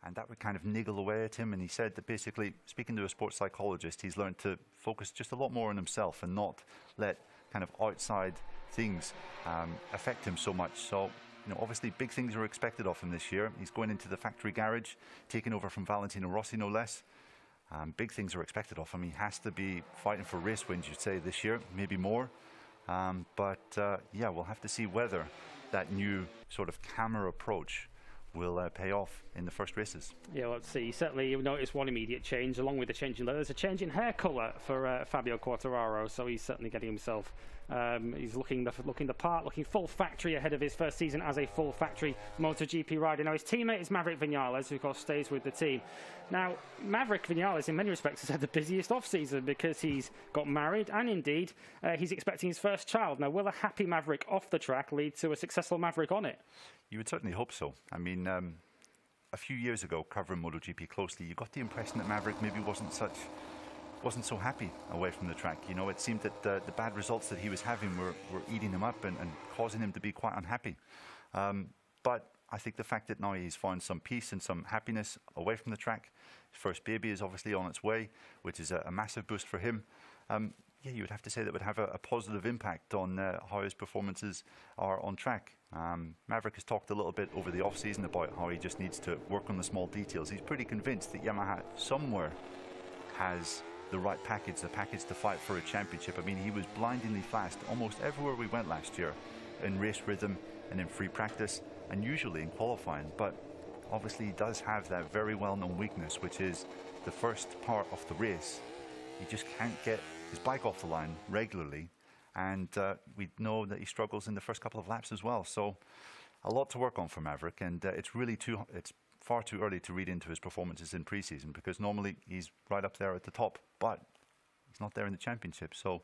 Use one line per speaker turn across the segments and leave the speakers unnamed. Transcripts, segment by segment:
and that would kind of niggle away at him. And he said that basically, speaking to a sports psychologist, he's learned to focus just a lot more on himself and not let kind of outside things affect him so much. So, you know, obviously big things are expected of him this year. He's going into the factory garage, taking over from Valentino Rossi, no less. Big things are expected of him. He has to be fighting for race wins, you'd say, this year, maybe more. Yeah, we'll have to see whether that new sort of camera approach will pay off in the first races.
Yeah, let's see. Certainly you'll notice one immediate change along with the change in leather. There's a change in hair colour for Fabio Quartararo, so he's certainly getting himself, he's looking the part, looking full factory ahead of his first season as a full factory MotoGP rider. Now his teammate is Maverick Viñales, who of course stays with the team. Now Maverick Viñales in many respects has had the busiest off-season because he's got married and indeed he's expecting his first child. Now will a happy Maverick off the track lead to a successful Maverick on it?
You would certainly hope so. I mean, a few years ago, covering MotoGP closely, you got the impression that Maverick maybe wasn't so happy away from the track. You know, it seemed that the bad results that he was having were eating him up and causing him to be quite unhappy. But I think the fact that now he's found some peace and some happiness away from the track, his first baby is obviously on its way, which is a massive boost for him. Yeah, you would have to say that would have a positive impact on how his performances are on track. Maverick has talked a little bit over the off-season about how he just needs to work on the small details. He's pretty convinced that Yamaha somewhere has the right package, the package to fight for a championship. I mean, he was blindingly fast almost everywhere we went last year, in race rhythm and in free practice, and usually in qualifying. But obviously he does have that very well-known weakness, which is the first part of the race. He just can't get his bike off the line regularly, and we know that he struggles in the first couple of laps as well. So a lot to work on for Maverick, and it's far too early to read into his performances in preseason, because normally he's right up there at the top, but he's not there in the championship. So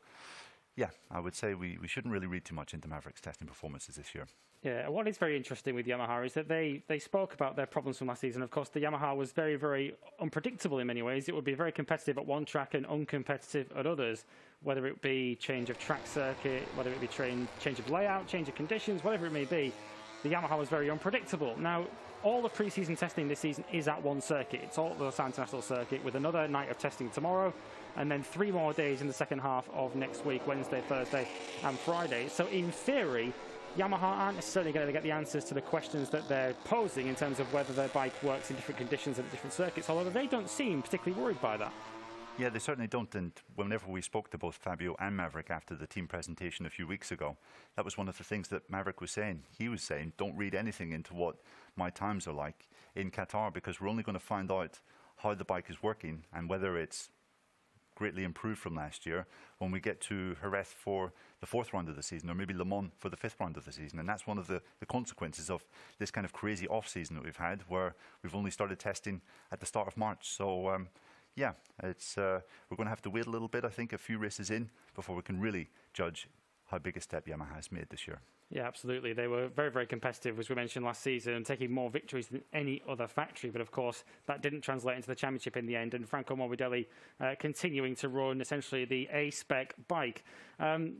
yeah, I would say we shouldn't really read too much into Maverick's testing performances this year.
Yeah, what is very interesting with Yamaha is that they spoke about their problems from last season. Of course, the Yamaha was very, very unpredictable in many ways. It would be very competitive at one track and uncompetitive at others, whether it be change of track circuit, whether it be change of layout, change of conditions, whatever it may be. The Yamaha was very unpredictable. Now, all the pre-season testing this season is at one circuit. It's all the Los Santos International Circuit, with another night of testing tomorrow, and then 3 more days in the second half of next week, Wednesday, Thursday and Friday. So in theory, Yamaha aren't necessarily going to get the answers to the questions that they're posing in terms of whether their bike works in different conditions at different circuits, although they don't seem particularly worried by that.
Yeah, they certainly don't. And whenever we spoke to both Fabio and Maverick after the team presentation a few weeks ago, that was one of the things that Maverick was saying. He was saying, don't read anything into what my times are like in Qatar, because we're only going to find out how the bike is working and whether it's greatly improved from last year when we get to Jerez for the 4th round of the season, or maybe Le Mans for the 5th round of the season. And that's one of the consequences of this kind of crazy off-season that we've had, where we've only started testing at the start of March. So yeah, it's we're going to have to wait a little bit, I think, a few races in before we can really judge how big a step Yamaha has made this year.
Yeah, absolutely. They were very, very competitive, as we mentioned last season, taking more victories than any other factory. But of course, that didn't translate into the championship in the end. And Franco Morbidelli continuing to run essentially the A-spec bike.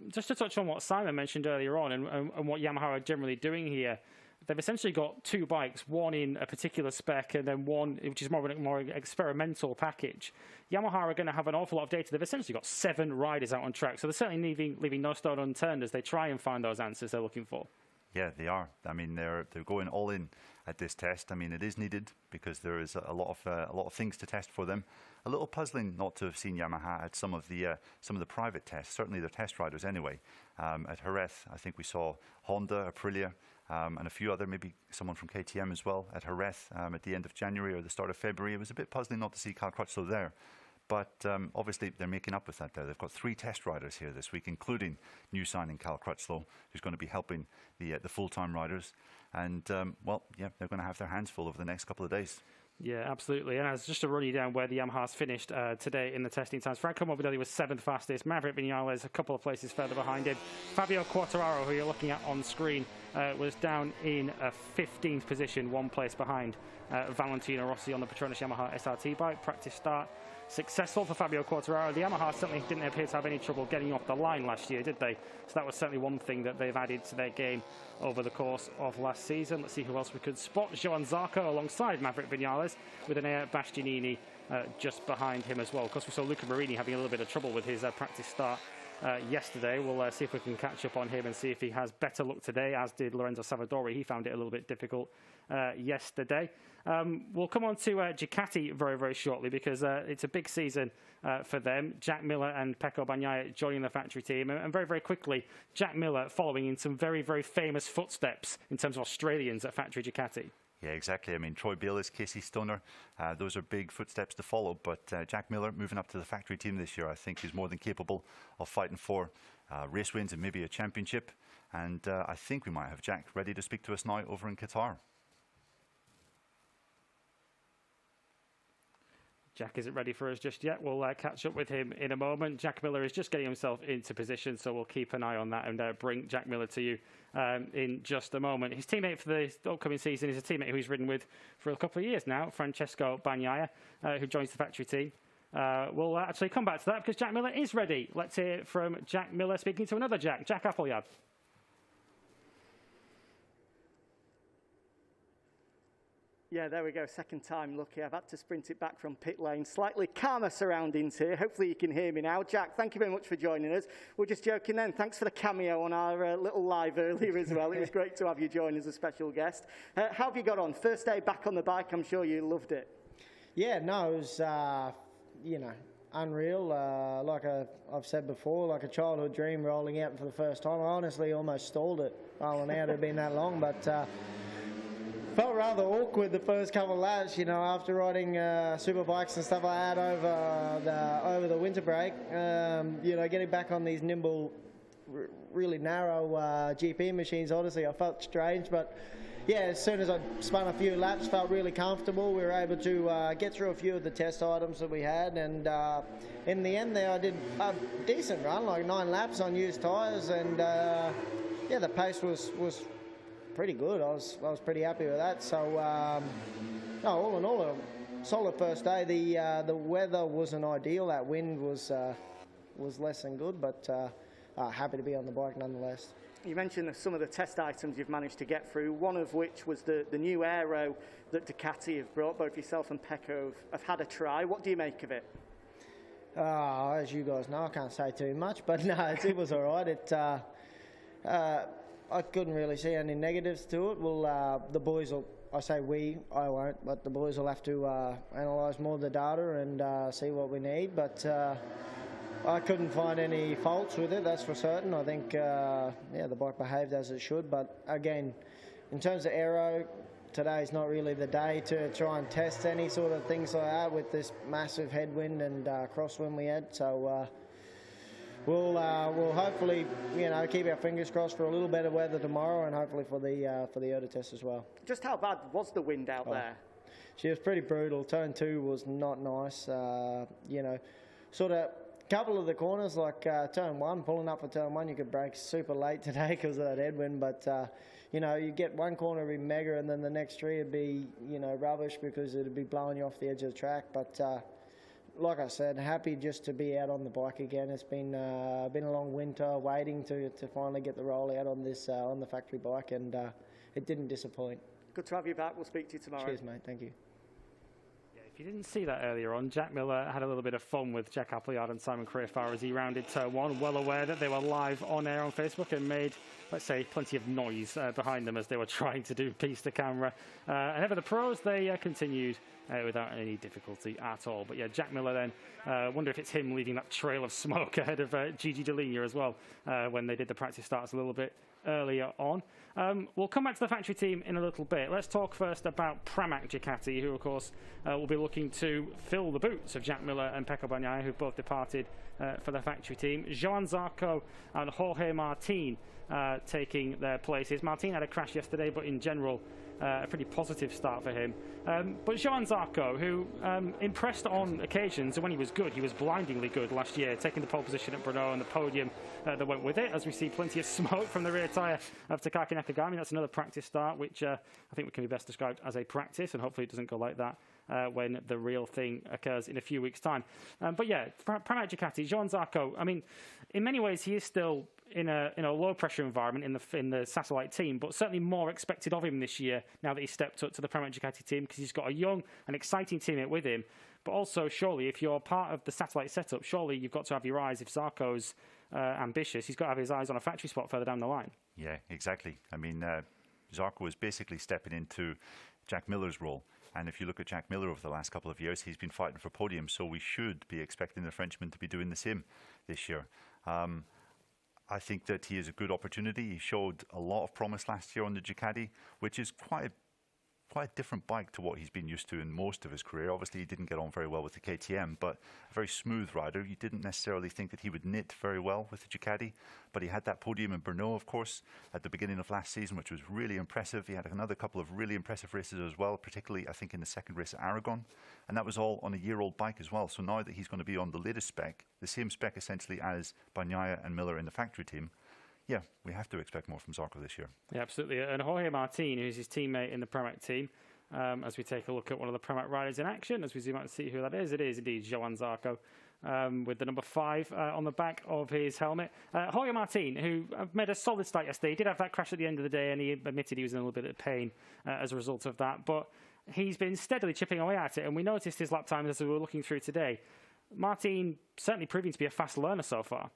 Just to touch on what Simon mentioned earlier on and what Yamaha are generally doing here, they've essentially got 2 bikes, one in a particular spec and then one which is more an experimental package. Yamaha are going to have an awful lot of data. They've essentially got 7 riders out on track, so they're certainly leaving no stone unturned as they try and find those answers they're looking for.
Yeah, they are. I mean, they're going all in at this test. I mean, it is needed because there is a lot of things to test for them. A little puzzling not to have seen Yamaha at some of the private tests. Certainly their test riders anyway. At Jerez, I think we saw Honda, Aprilia, and a few other, maybe someone from KTM as well at Jerez at the end of January or the start of February. It was a bit puzzling not to see Cal Crutchlow there. But obviously they're making up with that there. They've got 3 test riders here this week, including new signing Cal Crutchlow, who's going to be helping the full-time riders. And, well, yeah, they're going to have their hands full over the next couple of days. Yeah,
absolutely. And as just to run you down where the Yamaha's finished today in the testing times, Franco Morbidelli was 7th fastest, Maverick Viñales a couple of places further behind him. Fabio Quartararo, who you're looking at on screen, was down in 15th position, 1 place behind Valentino Rossi on the Petronas Yamaha SRT bike. Practice start successful for Fabio Quartararo. The Yamaha certainly didn't appear to have any trouble getting off the line last year, did they? So that was certainly one thing that they've added to their game over the course of last season. Let's see who else we could spot. Johann Zarco alongside Maverick Viñales with an Bastianini just behind him as well. Of course, we saw Luca Marini having a little bit of trouble with his practice start yesterday. We'll see if we can catch up on him and see if he has better luck today, as did Lorenzo Savadori. He found it a little bit difficult yesterday. We'll come on to Ducati very, very shortly, because it's a big season for them. Jack Miller and Pecco Bagnaia joining the factory team. And very, very quickly, Jack Miller following in some very, very famous footsteps in terms of Australians at factory Ducati.
Yeah, exactly. I mean, Troy Bayliss, Casey Stoner, those are big footsteps to follow. But Jack Miller moving up to the factory team this year, I think he's more than capable of fighting for race wins and maybe a championship. And I think we might have Jack ready to speak to us now over in Qatar.
Jack isn't ready for us just yet. We'll catch up with him in a moment. Jack Miller is just getting himself into position, so we'll keep an eye on that and bring Jack Miller to you in just a moment. His teammate for the upcoming season is a teammate who he's ridden with for a couple of years now, Francesco Bagnaia, who joins the factory team. We'll actually come back to that because Jack Miller is ready. Let's hear from Jack Miller speaking to another Jack, Jack Appleyard.
Yeah, there we go. Second time lucky. I've had to sprint it back from pit lane. Slightly calmer surroundings here. Hopefully you can hear me now. Jack, thank you very much for joining us. We're just joking then. Thanks for the cameo on our little live earlier as well. It was great to have you join as a special guest. How have you got on? First day back on the bike. I'm sure you loved it.
Yeah, no, it was, you know, unreal. Like I've said before, like a childhood dream rolling out for the first time. I honestly almost stalled it rolling out. It had been that long, but felt rather awkward the first couple of laps, you know, after riding super bikes and stuff like that over the winter break. You know, getting back on these nimble, really narrow GP machines, honestly, I felt strange, but yeah, as soon as I spun a few laps, felt really comfortable. We were able to get through a few of the test items that we had, and in the end there I did a decent run, like 9 laps on used tyres, and yeah, the pace was pretty good. I was pretty happy with that. So no, all in all, a solid first day. The weather wasn't ideal. That wind was less than good, but happy to be on the bike nonetheless.
You mentioned some of the test items you've managed to get through, one of which was the new aero that Ducati have brought. Both yourself and Pecco have had a try. What do you make of it?
As you guys know, I can't say too much, but no, it was all right. I couldn't really see any negatives to it. Well, the boys will, I say we, I won't, but the boys will have to analyse more of the data and see what we need. But I couldn't find any faults with it, that's for certain. I think, yeah, the bike behaved as it should. But again, in terms of aero, today's not really the day to try and test any sort of things like that with this massive headwind and crosswind we had. So we'll hopefully, you know, keep our fingers crossed for a little better weather tomorrow, and hopefully for the auto test as well.
Just how bad was the wind out there?
She was pretty brutal. Turn 2 was not nice. You know, sort of couple of the corners, like turn 1, pulling up for turn 1, you could brake super late today because of that headwind. But you know, you get one corner would be mega, and then the next 3 would be, you know, rubbish because it'd be blowing you off the edge of the track. But like I said, happy just to be out on the bike again. It's been a long winter waiting to finally get the roll out on this on the factory bike, and it didn't disappoint.
Good to have you back. We'll speak to you tomorrow.
Cheers, mate. Thank you.
If you didn't see that earlier on, Jack Miller had a little bit of fun with Jack Appleyard and Simon Crafar as he rounded turn 1, well aware that they were live on air on Facebook and made, let's say, plenty of noise behind them as they were trying to do piece to camera. Ahead of the pros, they continued without any difficulty at all. But yeah, Jack Miller then, wonder if it's him leaving that trail of smoke ahead of Gigi Dall'Igna as well when they did the practice starts a little bit earlier on. We'll come back to the factory team in a little bit. Let's talk first about Pramac Ducati, who of course will be looking to fill the boots of Jack Miller and Pecco Bagnaia, who both departed for the factory team. Johann Zarco and Jorge Martin taking their places. Martin had a crash yesterday, but in general a pretty positive start for him. But Johann Zarco, who impressed on occasions, and when he was good, he was blindingly good last year, taking the pole position at Brno and the podium that went with it, as we see plenty of smoke from the rear tyre of Takaki Nakagami. That's another practice start, which I think can be best described as a practice, and hopefully it doesn't go like that when the real thing occurs in a few weeks' time. But yeah, Pramac Ducati, Johann Zarco, I mean, in many ways he is still in a low-pressure environment in the satellite team, but certainly more expected of him this year now that he's stepped up to the Pramac Ducati team, because he's got a young and exciting teammate with him. But also, surely, if you're part of the satellite setup, surely you've got to have your eyes, if Zarco's ambitious, he's got to have his eyes on a factory spot further down the line.
Yeah, exactly. I mean, Zarco is basically stepping into Jack Miller's role. And if you look at Jack Miller over the last couple of years, he's been fighting for podiums, so we should be expecting the Frenchman to be doing the same this year. I think that he is a good opportunity. He showed a lot of promise last year on the Ducati, which is quite a different bike to what he's been used to in most of his career. Obviously, he didn't get on very well with the KTM, but a very smooth rider. You didn't necessarily think that he would knit very well with the Ducati, but he had that podium in Brno, of course, at the beginning of last season, which was really impressive. He had another couple of really impressive races as well, particularly, I think, in the second race at Aragon, and that was all on a year-old bike as well. So now that he's going to be on the latest spec, the same spec essentially as Bagnaia and Miller in the factory team, yeah, we have to expect more from Zarco this year.
Yeah, absolutely. And Jorge Martin, who's his teammate in the Pramac team, as we take a look at one of the Pramac riders in action, as we zoom out and see who that is, it is indeed Johann Zarco, with the number 5 on the back of his helmet. Jorge Martin, who made a solid start yesterday, he did have that crash at the end of the day, and he admitted he was in a little bit of pain as a result of that, but he's been steadily chipping away at it, and we noticed his lap times as we were looking through today. Martin certainly proving to be a fast learner so far.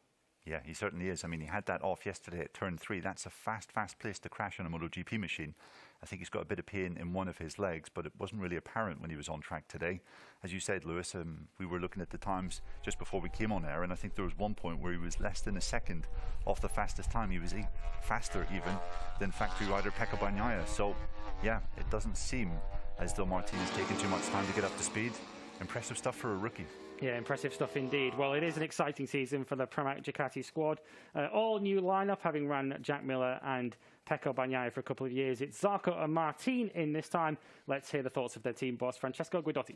Yeah, he certainly is. I mean, he had that off yesterday at turn 3. That's a fast place to crash on a MotoGP machine. I think he's got a bit of pain in one of his legs, but it wasn't really apparent when he was on track today. As you said, Lewis, we were looking at the times just before we came on air, and I think there was one point where he was less than a second off the fastest time. He was faster even than factory rider Pecco Bagnaia. So, yeah, it doesn't seem as though Martin has taken too much time to get up to speed. Impressive stuff for a rookie.
Yeah, impressive stuff indeed. Well, it is an exciting season for the Pramac Ducati squad. All new lineup, having ran Jack Miller and Pecco Bagnaia for a couple of years. It's Zarco and Martin in this time. Let's hear the thoughts of their team boss, Francesco Guidotti.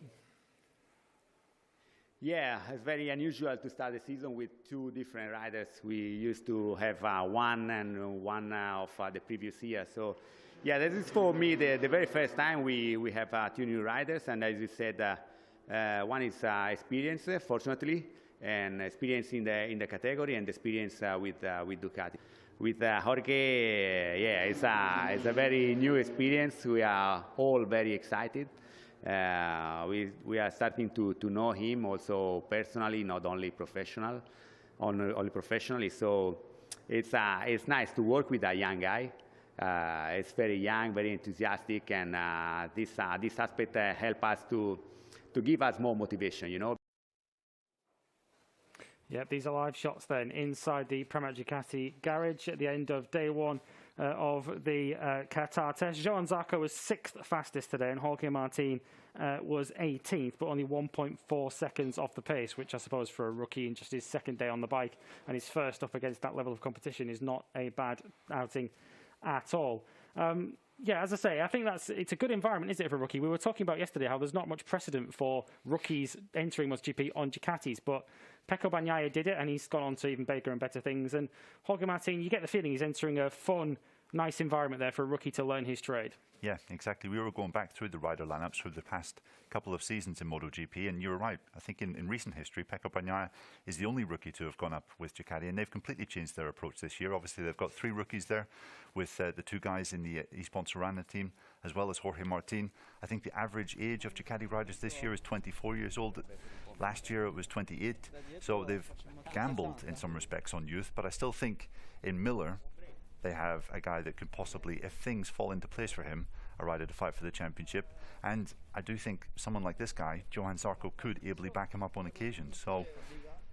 Yeah, it's very unusual to start the season with 2 different riders. We used to have one and one of the previous year. So, yeah, this is for me the very first time we have 2 new riders. And as you said, one is experience, fortunately, and experience in the category, and experience with Ducati. With Jorge, yeah, it's a very new experience. We are all very excited. We are starting to know him also personally, not only professionally. So it's nice to work with a young guy. It's very young, very enthusiastic, and this aspect helps us to give us more motivation, you know.
Yep, these are live shots then inside the Pramac Ducati garage at the end of day 1 of the QATAR test. Johann Zarco was 6th fastest today, and Jorge Martin was 18th, but only 1.4 seconds off the pace, which I suppose for a rookie in just his second day on the bike and his first up against that level of competition is not a bad outing at all. Yeah, as I say, I think it's a good environment, isn't it, for a rookie? We were talking about yesterday how there's not much precedent for rookies entering MotoGP on Ducatis, but Pecco Bagnaia did it, and he's gone on to even bigger and better things. And Jorge Martin, you get the feeling he's entering a fun, nice environment there for a rookie to learn his trade.
Yeah, exactly. We were going back through the rider lineups for the past couple of seasons in MotoGP, and you're right. I think in recent history, Pecco Bagnaia is the only rookie to have gone up with Ducati, and they've completely changed their approach this year. Obviously, they've got 3 rookies there with the 2 guys in the Sponsorana team, as well as Jorge Martin. I think the average age of Ducati riders this year is 24 years old. Last year, it was 28. So they've gambled in some respects on youth, but I still think in Miller, they have a guy that could possibly, if things fall into place for him, a rider to fight for the championship. And I do think someone like this guy, Johann Zarco, could ably back him up on occasion. So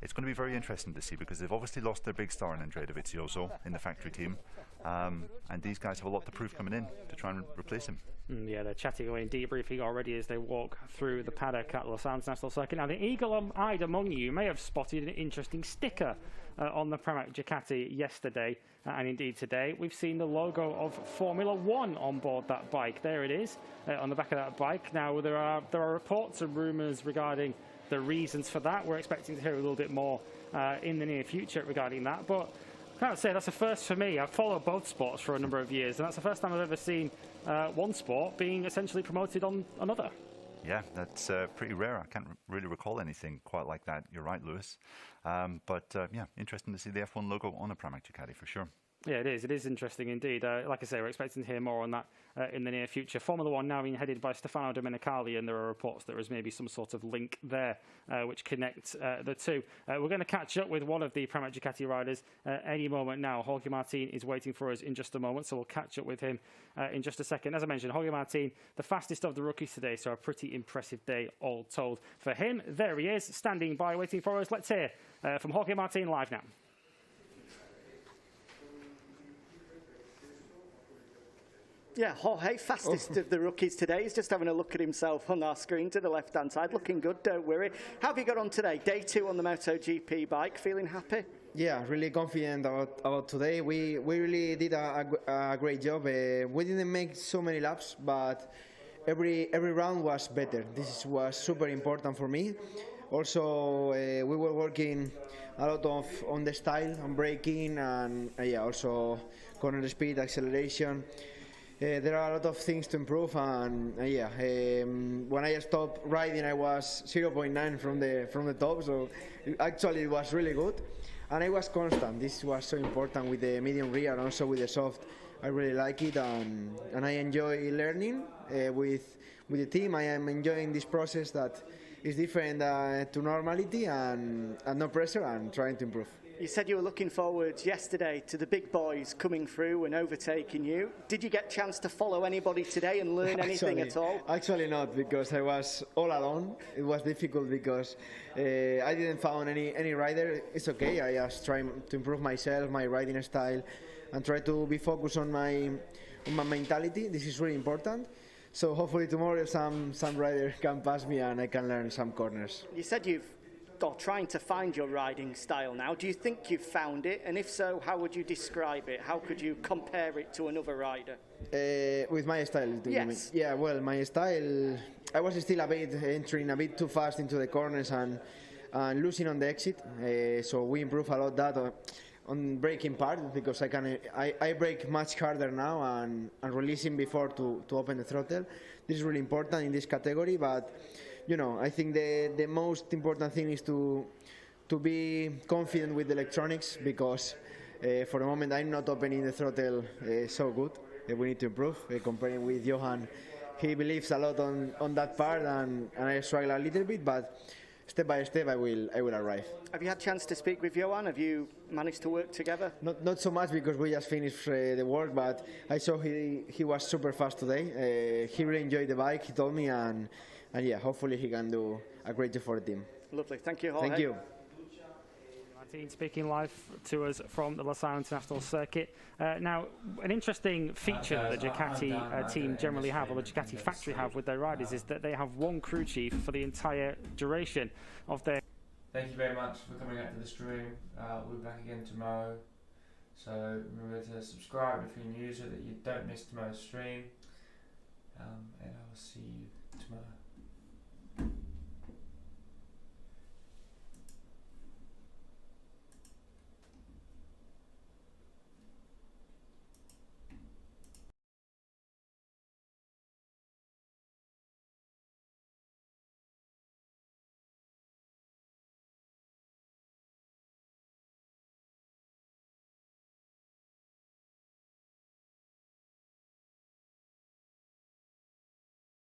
it's going to be very interesting to see, because they've obviously lost their big star in Andrea Dovizioso in the factory team. And these guys have a lot to prove coming in to try and replace him.
Yeah, they're chatting away and debriefing already as they walk through the paddock at Los Angeles National Circuit. Now, the eagle-eyed among you may have spotted an interesting sticker on the Pramac Ducati yesterday, and indeed today. We've seen the logo of Formula One on board that bike. There it is, on the back of that bike. Now, there are reports and rumours regarding the reasons for that. We're expecting to hear a little bit more in the near future regarding that, but I can't say that's a first for me. I've followed both sports for a number of years, and that's the first time I've ever seen one sport being essentially promoted on another.
Yeah, that's pretty rare. I can't really recall anything quite like that. You're right, Lewis. Yeah, interesting to see the F1 logo on a Pramac Ducati for sure.
Yeah, it is. It is interesting indeed. Like I say, we're expecting to hear more on that in the near future. Formula One now being headed by Stefano Domenicali, and there are reports there is maybe some sort of link there which connects the two. We're going to catch up with one of the Pramac Ducati riders any moment now. Jorge Martin is waiting for us in just a moment, so we'll catch up with him in just a second. As I mentioned, Jorge Martin, the fastest of the rookies today, so a pretty impressive day all told for him. There he is, standing by, waiting for us. Let's hear from Jorge Martin live now.
Yeah, Jorge, fastest of the rookies today. He's just having a look at himself on our screen to the left-hand side. Looking good, don't worry. How have you got on today? Day 2 on the MotoGP bike. Feeling happy?
Yeah, really confident about today. We really did a great job. We didn't make so many laps, but every round was better. This was super important for me. Also, we were working a lot on the style, on braking, and yeah, also corner speed, acceleration. There are a lot of things to improve, and when I stopped riding, I was 0.9 from the top, so actually it was really good, and I was constant. This was so important with the medium rear and also with the soft. I really like it, and I enjoy learning with the team. I am enjoying this process that is different to normality and no pressure, and trying to improve.
You said you were looking forward yesterday to the big boys coming through and overtaking you. Did you get a chance to follow anybody today and learn anything at all?
Actually not, because I was all alone. It was difficult because I didn't find any rider. It's okay, I just try to improve myself, my riding style, and try to be focused on my mentality. This is really important. So hopefully tomorrow some rider can pass me and I can learn some corners.
You said you've trying to find your riding style now. Do you think you've found it? And if so, how would you describe it? How could you compare it to another rider?
With my style, do you mean? Yeah, well, my style, I was still entering a bit too fast into the corners and losing on the exit. So we improve a lot that on braking part, because I brake much harder now and releasing before to open the throttle. This is really important in this category, but you know, I think the most important thing is to be confident with the electronics, because for the moment I'm not opening the throttle so good. We need to improve. Comparing with Johan, he believes a lot on that part, and I struggle a little bit, but step by step I will arrive.
Have you had a chance to speak with Johan? Have you managed to work together?
Not so much, because we just finished the work, but I saw he was super fast today. He really enjoyed the bike, he told me, and yeah, hopefully he can do a great job for the team.
Lovely, thank you, Jorge.
Thank you.
Martin speaking live to us from the Losail International Circuit. Now, an interesting feature that the Ducati team generally have, or the Ducati factory have with their riders, is that they have one crew chief for the entire duration of their...
Thank you very much for coming out to the stream. We'll be back again tomorrow. So remember to subscribe if you're new so that you don't miss tomorrow's stream. And I will see you tomorrow.